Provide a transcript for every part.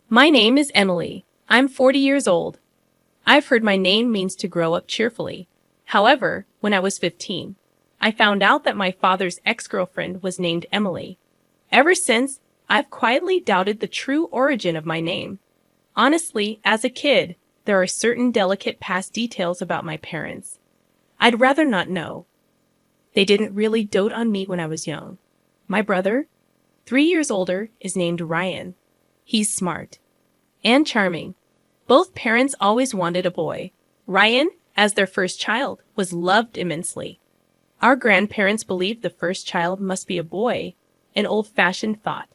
My name is Emily. I'm 40 years old. I've heard my name means to grow up cheerfully. However, when I was 15, I found out that my father's ex-girlfriend was named Emily. Ever since, I've quietly doubted the true origin of my name. Honestly, as a kid, there are certain delicate past details about my parents I'd rather not know. They didn't really dote on me when I was young. My brother, 3 years older, is named Ryan. He's smart and charming. Both parents always wanted a boy. Ryan, as their first child, was loved immensely. Our grandparents believed the first child must be a boy, an old-fashioned thought.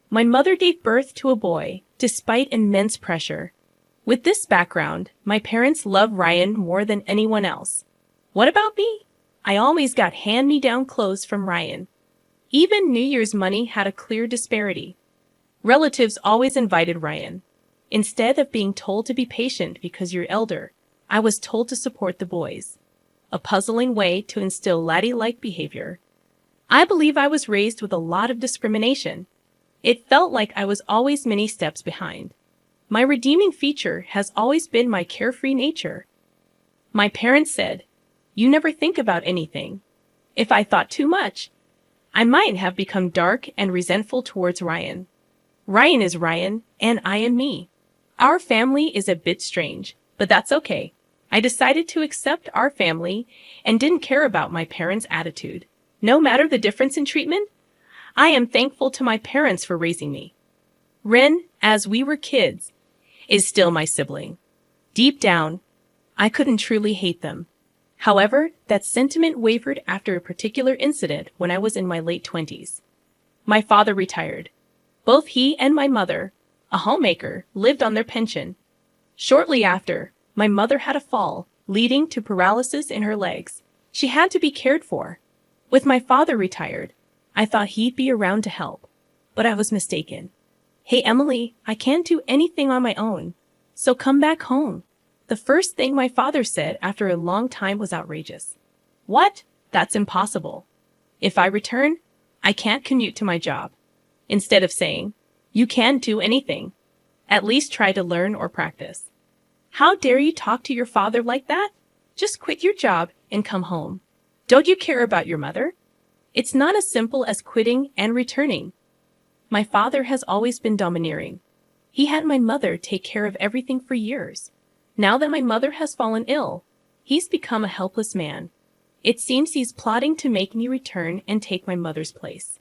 My mother gave birth to a boy, despite immense pressure. With this background, my parents loved Ryan more than anyone else. What about me? I always got hand-me-down clothes from Ryan. Even New Year's money had a clear disparity. Relatives always invited Ryan. Instead of being told to be patient because you're elder, I was told to support the boys. A puzzling way to instill laddie-like behavior. I believe I was raised with a lot of discrimination. It felt like I was always many steps behind. My redeeming feature has always been my carefree nature. My parents said, "You never think about anything." If I thought too much, I might have become dark and resentful towards Ryan. Ryan is Ryan, and I am me. Our family is a bit strange, but that's okay. I decided to accept our family and didn't care about my parents' attitude. No matter the difference in treatment, I am thankful to my parents for raising me. Ren, as we were kids, is still my sibling. Deep down, I couldn't truly hate them. However, that sentiment wavered after a particular incident when I was in my late 20s. My father retired. Both he and my mother, a homemaker, lived on their pension. Shortly after, my mother had a fall, leading to paralysis in her legs. She had to be cared for. With my father retired, I thought he'd be around to help, but I was mistaken. "Hey, Emily, I can't do anything on my own, so come back home." The first thing my father said after a long time was outrageous. "What? That's impossible. If I return, I can't commute to my job." Instead of saying, "You can't do anything, at least try to learn or practice." How dare you talk to your father like that? Just quit your job and come home. Don't you care about your mother? It's not as simple as quitting and returning. My father has always been domineering. He had my mother take care of everything for years. Now that my mother has fallen ill, he's become a helpless man. It seems he's plotting to make me return and take my mother's place.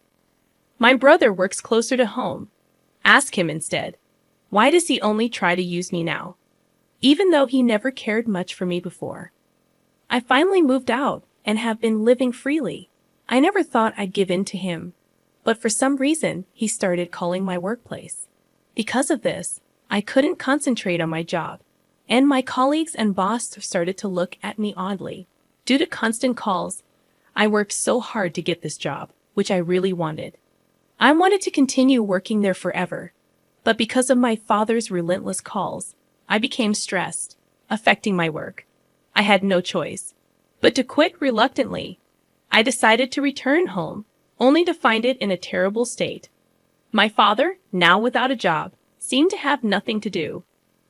My brother works closer to home. Ask him instead. Why does he only try to use me now? Even though he never cared much for me before. I finally moved out and have been living freely. I never thought I'd give in to him, but for some reason, he started calling my workplace. Because of this, I couldn't concentrate on my job, and my colleagues and boss started to look at me oddly. Due to constant calls, I worked so hard to get this job, which I really wanted. I wanted to continue working there forever, but because of my father's relentless calls, I became stressed, affecting my work. I had no choice but to quit reluctantly. I decided to return home, only to find it in a terrible state. My father, now without a job, seemed to have nothing to do.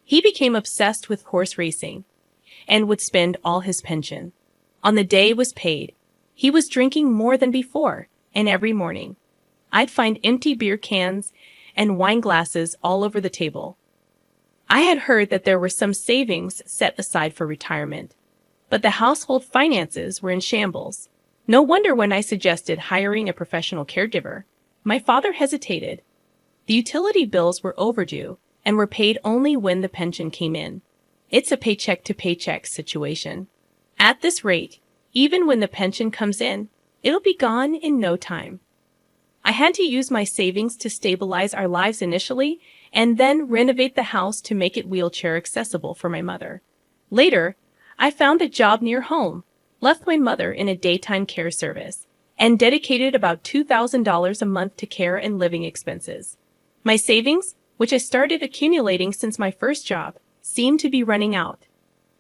He became obsessed with horse racing and would spend all his pension. On the day it was paid, he was drinking more than before, and every morning, I'd find empty beer cans and wine glasses all over the table. I had heard that there were some savings set aside for retirement, but the household finances were in shambles. No wonder when I suggested hiring a professional caregiver, my father hesitated. The utility bills were overdue and were paid only when the pension came in. It's a paycheck-to-paycheck situation. At this rate, even when the pension comes in, it'll be gone in no time. I had to use my savings to stabilize our lives initially and then renovate the house to make it wheelchair accessible for my mother. Later, I found a job near home, left my mother in a daytime care service, and dedicated about $2,000 a month to care and living expenses. My savings, which I started accumulating since my first job, seemed to be running out.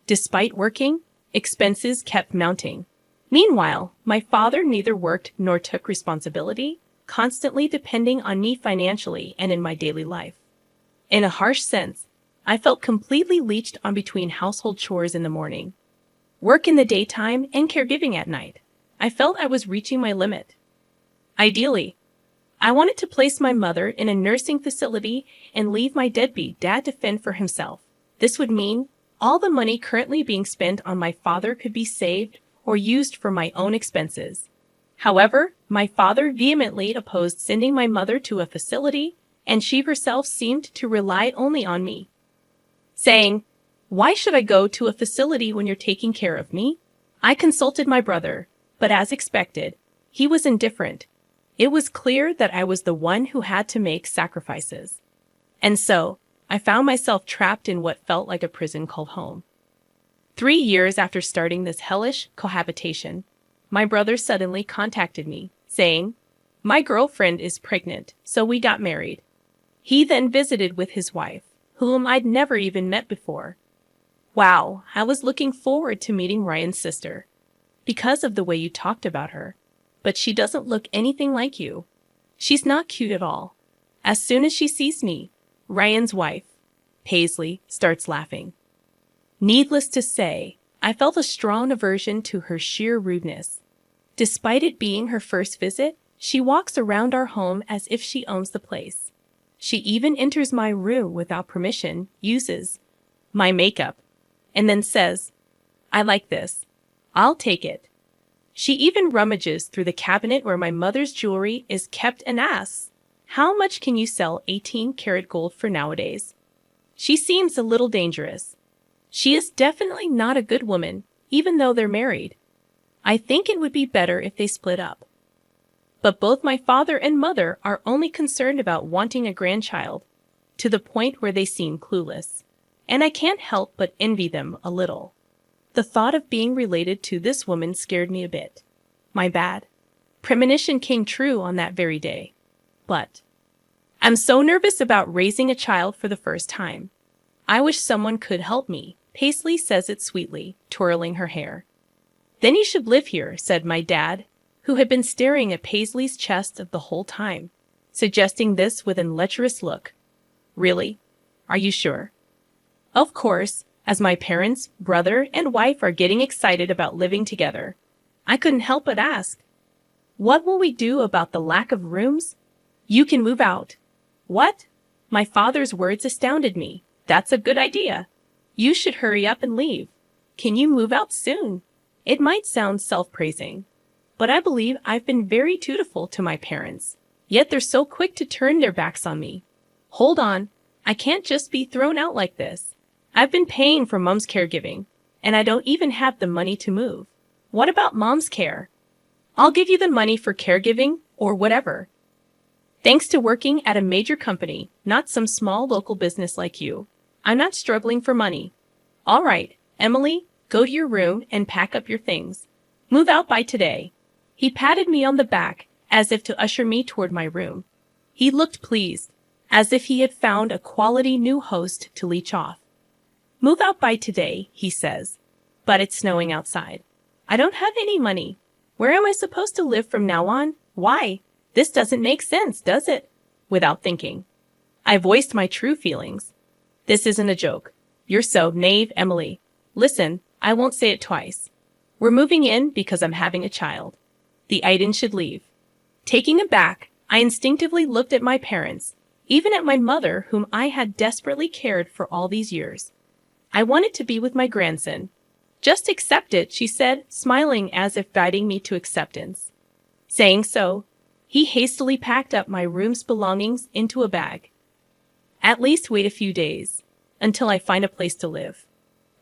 Despite working, expenses kept mounting. Meanwhile, my father neither worked nor took responsibility, constantly depending on me financially and in my daily life. In a harsh sense, I felt completely leeched on between household chores in the morning, work in the daytime, and caregiving at night. I felt I was reaching my limit. Ideally, I wanted to place my mother in a nursing facility and leave my deadbeat dad to fend for himself. This would mean all the money currently being spent on my father could be saved or used for my own expenses. However, my father vehemently opposed sending my mother to a facility, and she herself seemed to rely only on me, saying, "Why should I go to a facility when you're taking care of me?" I consulted my brother, but as expected, he was indifferent. It was clear that I was the one who had to make sacrifices. And so, I found myself trapped in what felt like a prison called home. 3 years after starting this hellish cohabitation, my brother suddenly contacted me, saying, "My girlfriend is pregnant, so we got married." He then visited with his wife, whom I'd never even met before. Wow, I was looking forward to meeting Ryan's sister, because of the way you talked about her. But she doesn't look anything like you. She's not cute at all. As soon as she sees me, Ryan's wife, Paisley, starts laughing. Needless to say, I felt a strong aversion to her sheer rudeness. Despite it being her first visit, she walks around our home as if she owns the place. She even enters my room without permission, uses my makeup, and then says, "I like this. I'll take it." She even rummages through the cabinet where my mother's jewelry is kept and asks, "How much can you sell 18-karat gold for nowadays?" She seems a little dangerous. She is definitely not a good woman, even though they're married. I think it would be better if they split up. But both my father and mother are only concerned about wanting a grandchild, to the point where they seem clueless. And I can't help but envy them a little. The thought of being related to this woman scared me a bit. My bad. Premonition came true on that very day. But I'm so nervous about raising a child for the first time. I wish someone could help me. Paisley says it sweetly, twirling her hair. "Then you should live here," said my dad, who had been staring at Paisley's chest the whole time, suggesting this with an lecherous look. "Really? Are you sure?" Of course, as my parents, brother, and wife are getting excited about living together, I couldn't help but ask, "What will we do about the lack of rooms?" "You can move out." "What?" My father's words astounded me. "That's a good idea. You should hurry up and leave. Can you move out soon?" It might sound self-praising, but I believe I've been very dutiful to my parents, yet they're so quick to turn their backs on me. Hold on, I can't just be thrown out like this. I've been paying for Mom's caregiving, and I don't even have the money to move. What about Mom's care? I'll give you the money for caregiving or whatever. Thanks to working at a major company, not some small local business like you, I'm not struggling for money. All right, Emily, go to your room and pack up your things. Move out by today. He patted me on the back as if to usher me toward my room. He looked pleased, as if he had found a quality new host to leech off. "Move out by today," he says, "but it's snowing outside. I don't have any money. Where am I supposed to live from now on? Why? This doesn't make sense, does it?" Without thinking, I voiced my true feelings. "This isn't a joke. You're so naive, Emily. Listen, I won't say it twice. We're moving in because I'm having a child. The Aiden should leave." Taken aback, I instinctively looked at my parents, even at my mother, whom I had desperately cared for all these years. I wanted to be with my grandson. "Just accept it," she said, smiling as if guiding me to acceptance. Saying so, he hastily packed up my room's belongings into a bag. "At least wait a few days, until I find a place to live."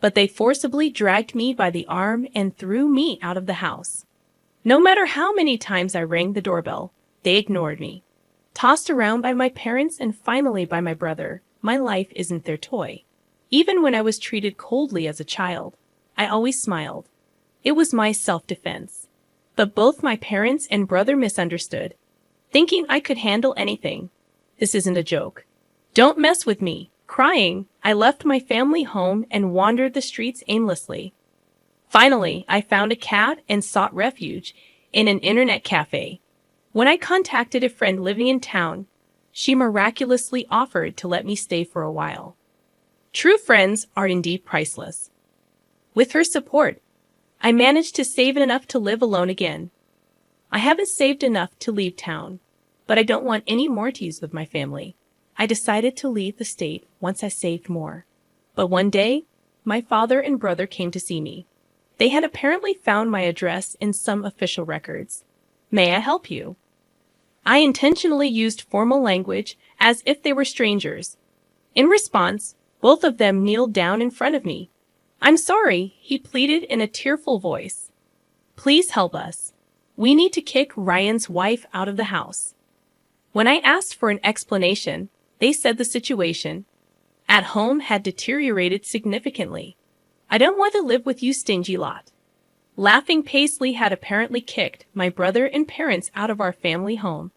But they forcibly dragged me by the arm and threw me out of the house. No matter how many times I rang the doorbell, they ignored me. Tossed around by my parents and finally by my brother, my life isn't their toy. Even when I was treated coldly as a child, I always smiled. It was my self-defense. But both my parents and brother misunderstood, thinking I could handle anything. This isn't a joke. "Don't mess with me." Crying, I left my family home and wandered the streets aimlessly. Finally, I found a cab and sought refuge in an internet cafe. When I contacted a friend living in town, she miraculously offered to let me stay for a while. True friends are indeed priceless. With her support, I managed to save enough to live alone again. I haven't saved enough to leave town, but I don't want any more teas with my family. I decided to leave the state once I saved more. But one day, my father and brother came to see me. They had apparently found my address in some official records. May I help you? I intentionally used formal language as if they were strangers. In response, both of them kneeled down in front of me. I'm sorry, he pleaded in a tearful voice. Please help us. We need to kick Ryan's wife out of the house. When I asked for an explanation, they said the situation at home had deteriorated significantly. I don't want to live with you stingy lot. Laughing, Paisley had apparently kicked my brother and parents out of our family home.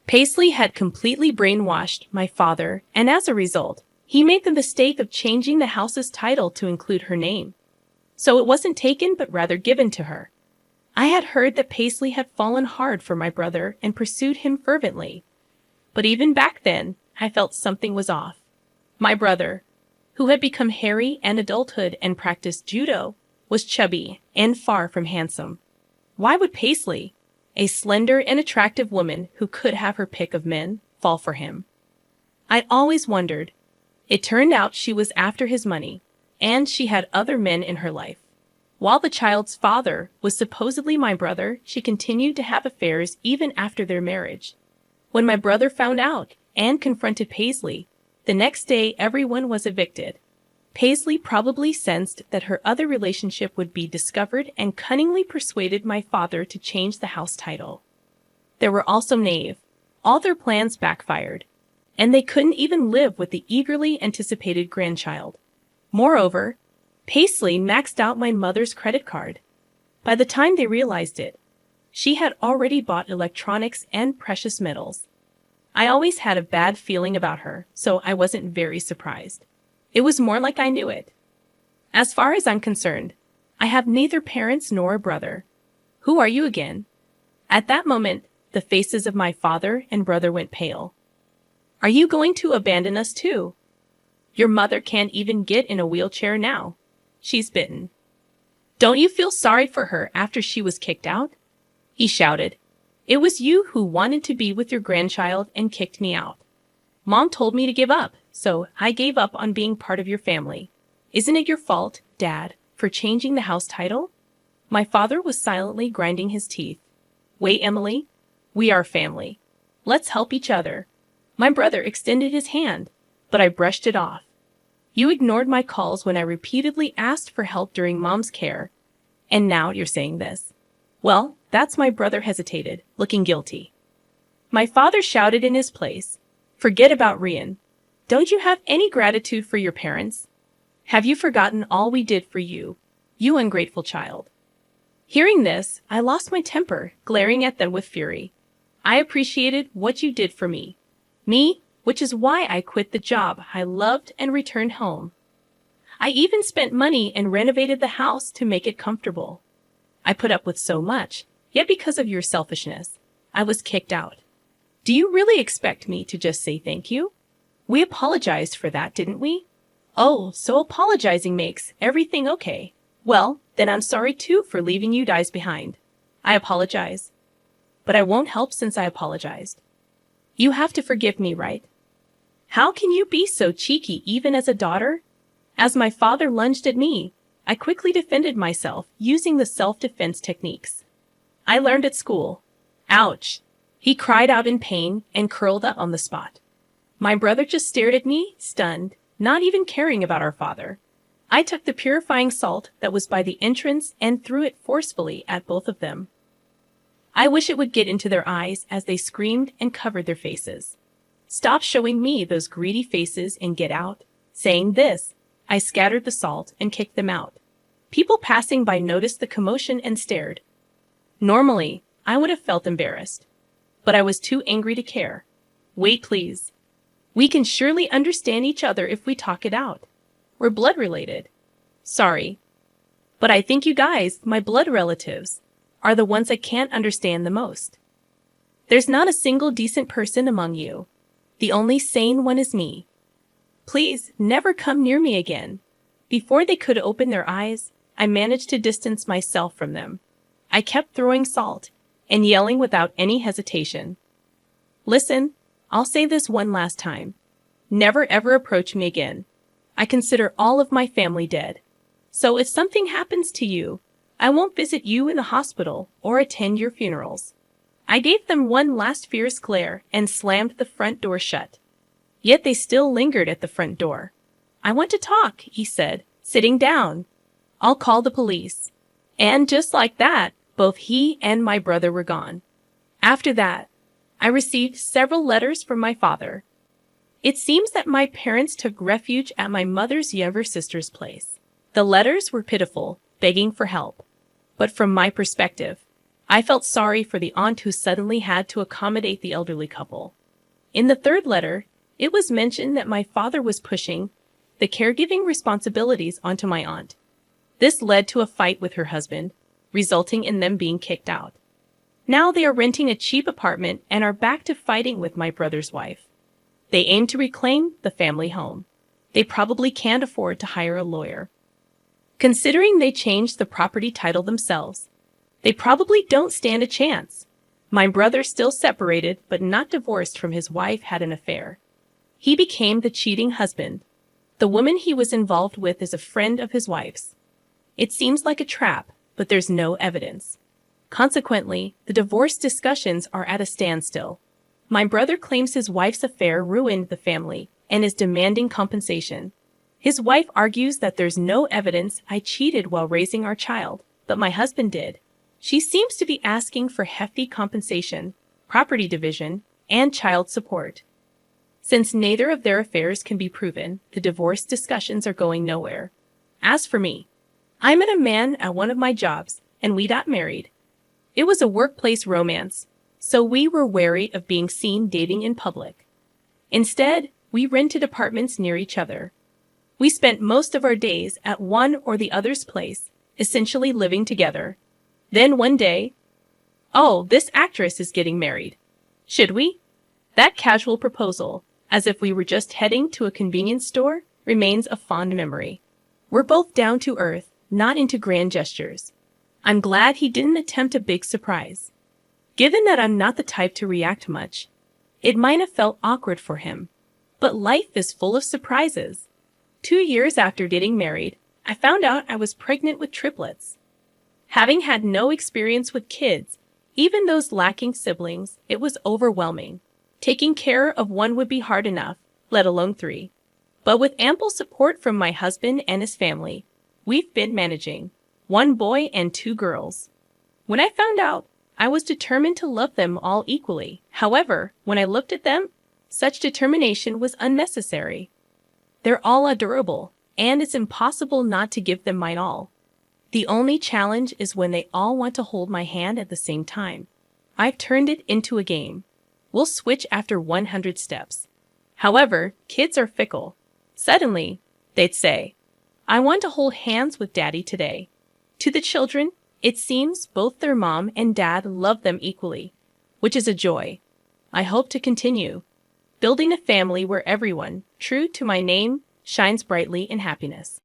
Paisley had completely brainwashed my father, and as a result, he made the mistake of changing the house's title to include her name. So it wasn't taken but rather given to her. I had heard that Paisley had fallen hard for my brother and pursued him fervently. But even back then, I felt something was off. My brother, who had become hairy in adulthood and practiced judo, was chubby and far from handsome. Why would Paisley, a slender and attractive woman who could have her pick of men, fall for him? I'd always wondered. It turned out she was after his money, and she had other men in her life. While the child's father was supposedly my brother, she continued to have affairs even after their marriage. When my brother found out and confronted Paisley, the next day everyone was evicted. Paisley probably sensed that her other relationship would be discovered and cunningly persuaded my father to change the house title. There were also naive. All their plans backfired, and they couldn't even live with the eagerly anticipated grandchild. Moreover, Paisley maxed out my mother's credit card. By the time they realized it, she had already bought electronics and precious metals. I always had a bad feeling about her, so I wasn't very surprised. It was more like I knew it. As far as I'm concerned, I have neither parents nor a brother. Who are you again? At that moment, the faces of my father and brother went pale. Are you going to abandon us too? Your mother can't even get in a wheelchair now. She's bitten. Don't you feel sorry for her after she was kicked out? He shouted. It was you who wanted to be with your grandchild and kicked me out. Mom told me to give up, so I gave up on being part of your family. Isn't it your fault, Dad, for changing the house title? My father was silently grinding his teeth. Wait, Emily. We are family. Let's help each other. My brother extended his hand, but I brushed it off. You ignored my calls when I repeatedly asked for help during Mom's care, and now you're saying this. Well, that's my brother hesitated, looking guilty. My father shouted in his place. Forget about Ryan. Don't you have any gratitude for your parents? Have you forgotten all we did for you, you ungrateful child? Hearing this, I lost my temper, glaring at them with fury. I appreciated what you did for me, which is why I quit the job I loved and returned home. I even spent money and renovated the house to make it comfortable. I put up with so much, yet because of your selfishness, I was kicked out. Do you really expect me to just say thank you? We apologized for that, didn't we? Oh, so apologizing makes everything okay. Well, then I'm sorry too for leaving you guys behind. I apologize. But I won't help since I apologized. You have to forgive me, right? How can you be so cheeky even as a daughter? As my father lunged at me, I quickly defended myself using the self-defense techniques I learned at school. Ouch! He cried out in pain and curled up on the spot. My brother just stared at me, stunned, not even caring about our father. I took the purifying salt that was by the entrance and threw it forcefully at both of them. I wish it would get into their eyes as they screamed and covered their faces. Stop showing me those greedy faces and get out. Saying this, I scattered the salt and kicked them out. People passing by noticed the commotion and stared. Normally, I would have felt embarrassed, but I was too angry to care. Wait, please. We can surely understand each other if we talk it out. We're blood related. Sorry, but I think you guys, my blood relatives, are the ones I can't understand the most. There's not a single decent person among you. The only sane one is me. Please, never come near me again. Before they could open their eyes, I managed to distance myself from them. I kept throwing salt and yelling without any hesitation. Listen, I'll say this one last time. Never ever approach me again. I consider all of my family dead. So if something happens to you, I won't visit you in the hospital or attend your funerals. I gave them one last fierce glare and slammed the front door shut. Yet they still lingered at the front door. I want to talk, he said, sitting down. I'll call the police. And just like that, both he and my brother were gone. After that, I received several letters from my father. It seems that my parents took refuge at my mother's younger sister's place. The letters were pitiful, begging for help. But from my perspective, I felt sorry for the aunt who suddenly had to accommodate the elderly couple. In the third letter, it was mentioned that my father was pushing the caregiving responsibilities onto my aunt. This led to a fight with her husband, resulting in them being kicked out. Now they are renting a cheap apartment and are back to fighting with my brother's wife. They aim to reclaim the family home. They probably can't afford to hire a lawyer. Considering they changed the property title themselves, they probably don't stand a chance. My brother, still separated but not divorced from his wife, had an affair. He became the cheating husband. The woman he was involved with is a friend of his wife's. It seems like a trap, but there's no evidence. Consequently, the divorce discussions are at a standstill. My brother claims his wife's affair ruined the family and is demanding compensation. His wife argues that there's no evidence I cheated while raising our child, but my husband did. She seems to be asking for hefty compensation, property division, and child support. Since neither of their affairs can be proven, the divorce discussions are going nowhere. As for me, I met a man at one of my jobs, and we got married. It was a workplace romance, so we were wary of being seen dating in public. Instead, we rented apartments near each other. We spent most of our days at one or the other's place, essentially living together. Then one day, "Oh, this actress is getting married. Should we?" That casual proposal, as if we were just heading to a convenience store, remains a fond memory. We're both down to earth, not into grand gestures. I'm glad he didn't attempt a big surprise. Given that I'm not the type to react much, it might have felt awkward for him. But life is full of surprises. 2 years after getting married, I found out I was pregnant with triplets. Having had no experience with kids, even those lacking siblings, it was overwhelming. Taking care of one would be hard enough, let alone 3. But with ample support from my husband and his family, we've been managing 1 boy and 2 girls. When I found out, I was determined to love them all equally. However, when I looked at them, such determination was unnecessary. They're all adorable, and it's impossible not to give them mine all. The only challenge is when they all want to hold my hand at the same time. I've turned it into a game. We'll switch after 100 steps. However, kids are fickle. Suddenly, they'd say, "I want to hold hands with Daddy today." To the children, it seems both their mom and dad love them equally, which is a joy. I hope to continue building a family where everyone, true to my name, shines brightly in happiness.